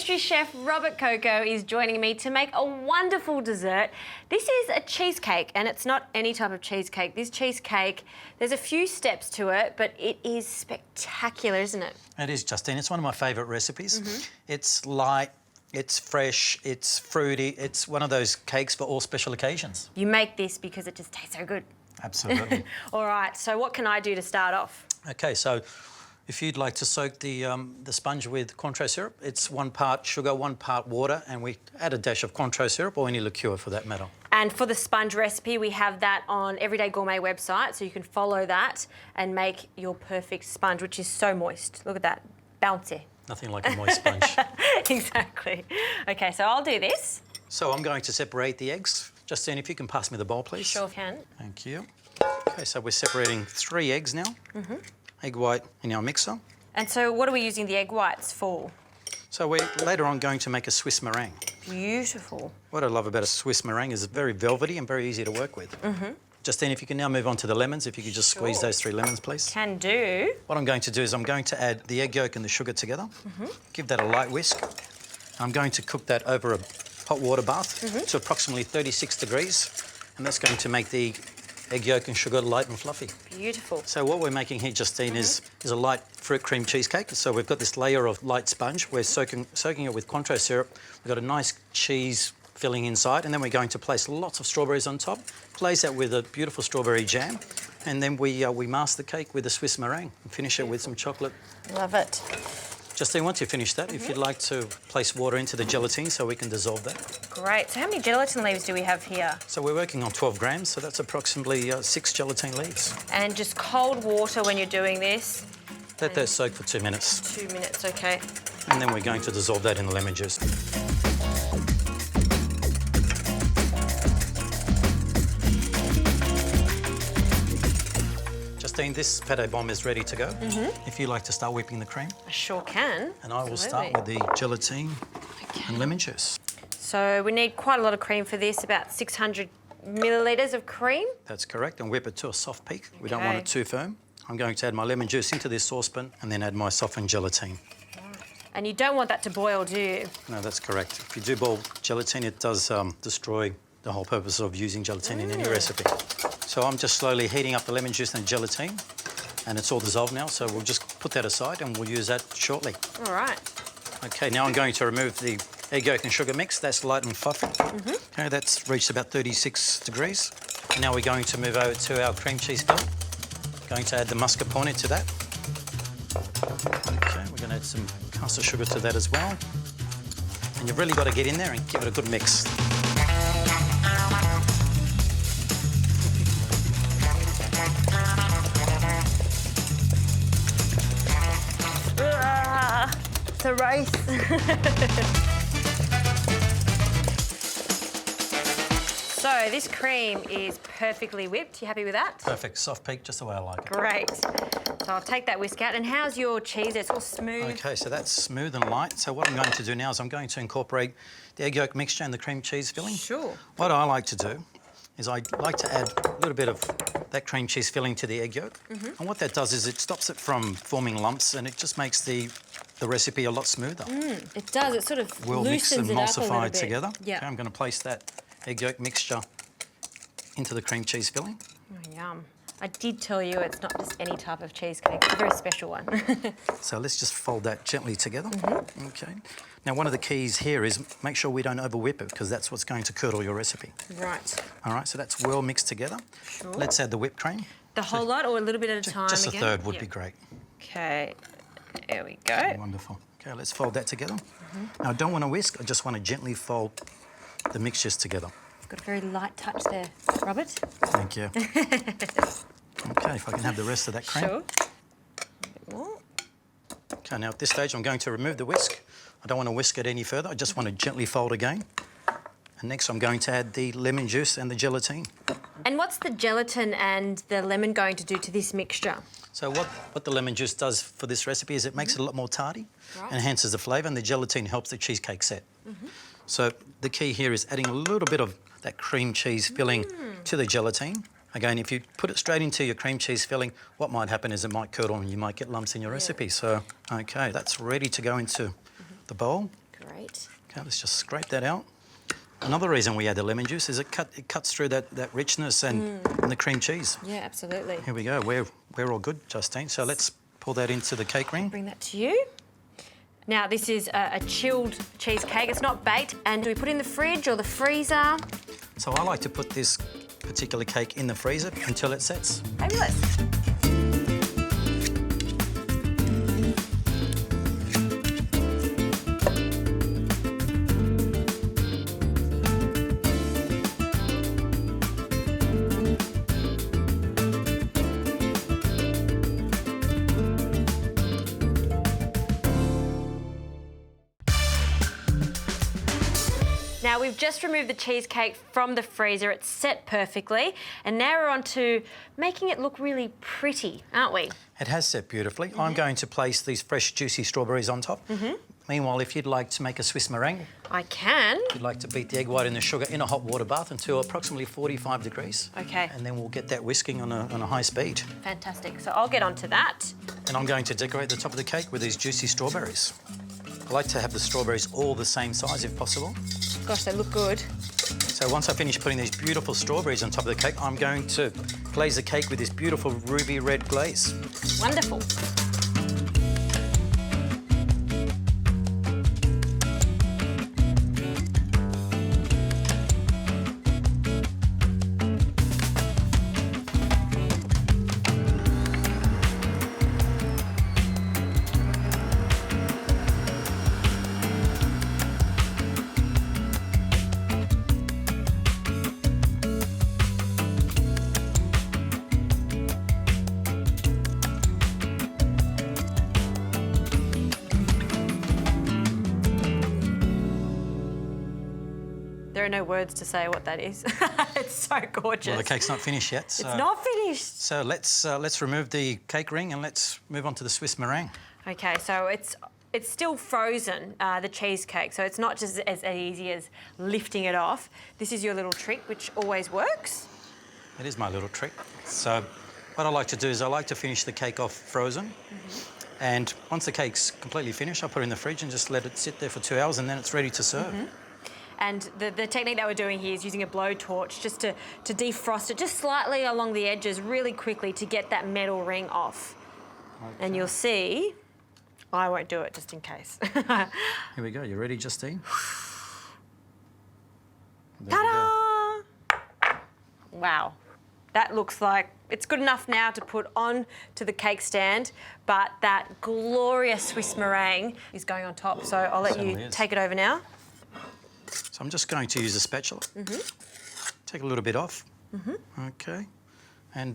Pastry Chef Robert Coco is joining me to make a wonderful dessert. This is a cheesecake, and it's not any type of cheesecake. This cheesecake, there's a few steps to it, but it is spectacular, isn't it? It is, Justine. It's one of my favourite recipes. It's light, it's fresh, it's fruity. It's one of those cakes for all special occasions. You make this because it just tastes so good. Absolutely. All right, so what can I do to start off? Okay, so if you'd like to soak the sponge with Cointreau syrup, it's 1 part sugar, 1 part water, and we add a dash of Cointreau syrup or any liqueur for that matter. And for the sponge recipe, we have that on Everyday Gourmet website, so you can follow that and make your perfect sponge, which is so moist. Look at that, bouncy. Nothing like a moist sponge. Exactly. Okay, so I'll do this. So I'm going to separate the eggs. Justine, if you can pass me the bowl, please. Sure can. Thank you. Okay, so we're separating 3 eggs now. Egg white in our mixer. And so what are we using the egg whites for? So we're later on going to make a Swiss meringue. Beautiful. What I love about a Swiss meringue is it's very velvety and very easy to work with. Justine, if you can now move on to the lemons, if you could just squeeze those 3 lemons, please. Can do. What I'm going to do is I'm going to add the egg yolk and the sugar together. Give that a light whisk. I'm going to cook that over a hot water bath to approximately 36 degrees. And that's going to make the egg yolk and sugar light and fluffy. Beautiful. So what we're making here, Justine, is a light fruit cream cheesecake. So we've got this layer of light sponge. We're soaking it with Cointreau syrup. We've got a nice cheese filling inside, and then we're going to place lots of strawberries on top. Glaze that with a beautiful strawberry jam, and then we mask the cake with a Swiss meringue and finish it with some chocolate. Love it. Justine, once you finish that, if you'd like to place water into the gelatine so we can dissolve that. Great. So how many gelatin leaves do we have here? So we're working on 12 grams, so that's approximately 6 gelatine leaves. And just cold water when you're doing this? Let that soak for 2 minutes. 2 minutes, okay. And then we're going to dissolve that in the lemon juice. Justine, this pate bomb is ready to go. If you like to start whipping the cream. I sure can. And I will start with the gelatine and lemon juice. So we need quite a lot of cream for this, about 600 millilitres of cream. That's correct, and whip it to a soft peak. We don't want it too firm. I'm going to add my lemon juice into this saucepan and then add my softened gelatine. And you don't want that to boil, do you? No, that's correct. If you do boil gelatine, it does destroy the whole purpose of using gelatine in any recipe. So I'm just slowly heating up the lemon juice and gelatine, and it's all dissolved now, so we'll just put that aside and we'll use that shortly. All right. Okay, now I'm going to remove the egg yolk and sugar mix. That's light and fluffy. Okay, that's reached about 36 degrees. And now we're going to move over to our cream cheese filling. Going to add the mascarpone to that. Okay, we're going to add some caster sugar to that as well. And you've really got to get in there and give it a good mix. It's a race. So this cream is perfectly whipped. You happy with that? Perfect, soft peak, just the way I like it. Great. So I'll take that whisk out. And how's your cheese? It's all smooth. Okay, so that's smooth and light. So what I'm going to do now is I'm going to incorporate the egg yolk mixture and the cream cheese filling. Sure. What I like to do is I like to add a little bit of that cream cheese filling to the egg yolk. And what that does is it stops it from forming lumps, and it just makes the recipe a lot smoother. It does. It sort of Well mixed and loosens it up a little emulsified bit. together. Yeah. Okay, I'm going to place that egg yolk mixture into the cream cheese filling. Oh, yum. I did tell you it's not just any type of cheesecake. It's a very special one. So let's just fold that gently together. Okay. Now, one of the keys here is make sure we don't over-whip it, because that's what's going to curdle your recipe. Right. All right, so that's well mixed together. Sure. Let's add the whipped cream. The whole lot or a little bit at a time Just again? a third would be great. Okay. There we go. Wonderful. Okay, let's fold that together. Now, I don't want to whisk. I just want to gently fold the mixtures together. You've got a very light touch there, Robert. Thank you. Okay, if I can have the rest of that cream. Sure. A bit more. Okay, now at this stage, I'm going to remove the whisk. I don't want to whisk it any further. I just want to gently fold again. And next, I'm going to add the lemon juice and the gelatine. And what's the gelatin and the lemon going to do to this mixture? So what the lemon juice does for this recipe is it makes it a lot more tarty, enhances the flavour, and the gelatine helps the cheesecake set. So the key here is adding a little bit of that cream cheese filling to the gelatine. Again, if you put it straight into your cream cheese filling, what might happen is it might curdle and you might get lumps in your recipe. So, okay, that's ready to go into the bowl. Great. Okay, let's just scrape that out. Another reason we add the lemon juice is it cuts through that richness and the cream cheese. Yeah, absolutely. Here we go. We're all good, Justine. So let's pour that into the cake ring. Bring that to you. Now, this is a chilled cheesecake. It's not baked. And do we put it in the fridge or the freezer? So I like to put this particular cake in the freezer until it sets. Fabulous. Now, we've just removed the cheesecake from the freezer. It's set perfectly. And now we're on to making it look really pretty, aren't we? It has set beautifully. I'm going to place these fresh, juicy strawberries on top. Meanwhile, if you'd like to make a Swiss meringue, I can. you'd like to beat the egg white and the sugar in a hot water bath until approximately 45 degrees. Okay. And then we'll get that whisking on a high speed. Fantastic. So I'll get onto that. And I'm going to decorate the top of the cake with these juicy strawberries. I like to have the strawberries all the same size if possible. Gosh, they look good. So once I finish putting these beautiful strawberries on top of the cake, I'm going to glaze the cake with this beautiful ruby red glaze. Wonderful. There are no words to say what that is. It's so gorgeous. Well, the cake's not finished yet. So, It's not finished. So let's remove the cake ring and let's move on to the Swiss meringue. Okay, so it's still frozen, the cheesecake, so it's not just as easy as lifting it off. This is your little trick, which always works. It is my little trick. So what I like to do is I like to finish the cake off frozen. And once the cake's completely finished, I put it in the fridge and just let it sit there for 2 hours and then it's ready to serve. And the technique that we're doing here is using a blowtorch just to defrost it just slightly along the edges really quickly to get that metal ring off. Okay. And you'll see, I won't do it just in case. Here we go. You ready, Justine? Ta-da! Wow. That looks like it's good enough now to put on to the cake stand, but that glorious Swiss meringue is going on top. So I'll let you take it over now. So I'm just going to use a spatula. Take a little bit off. Okay. And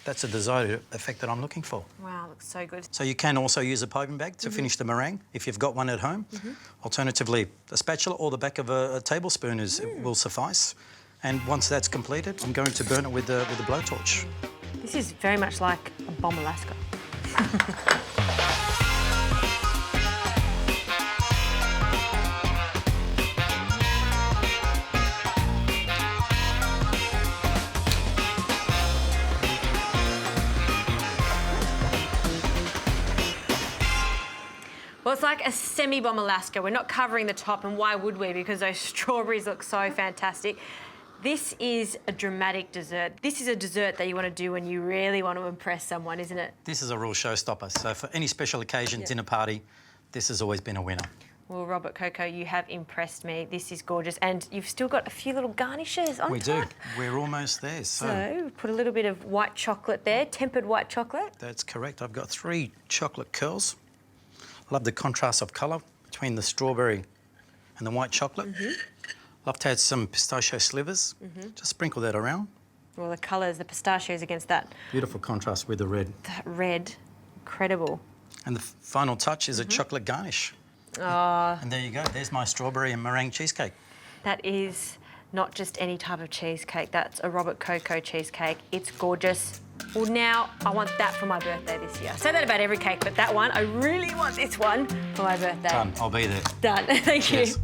that's a desired effect that I'm looking for. Wow, looks so good. So you can also use a piping bag to finish the meringue if you've got one at home. Alternatively, a spatula or the back of a tablespoon will suffice. And once that's completed, I'm going to burn it with the blowtorch. This is very much like a bomb Alaska. Well, it's like a semi-bomb Alaska. We're not covering the top, and why would we? Because those strawberries look so fantastic. This is a dramatic dessert. This is a dessert that you want to do when you really want to impress someone, isn't it? This is a real showstopper. So for any special occasion, dinner party, this has always been a winner. Well, Robert Coco, you have impressed me. This is gorgeous. And you've still got a few little garnishes on top. We do. We're almost there. So put a little bit of white chocolate there, tempered white chocolate. That's correct. I've got 3 chocolate curls. Love the contrast of colour between the strawberry and the white chocolate. Love to add some pistachio slivers. Just sprinkle that around. Well, the colours, the pistachios against that. Beautiful contrast with the red. That red, incredible. And the final touch is a chocolate garnish. Oh. And there you go. There's my strawberry and meringue cheesecake. That is not just any type of cheesecake. That's a Robert Coco cheesecake. It's gorgeous. Well, now I want that for my birthday this year. I say that about every cake, but that one, I really want this one for my birthday. Done. I'll be there. Done. Thank you. Cheers.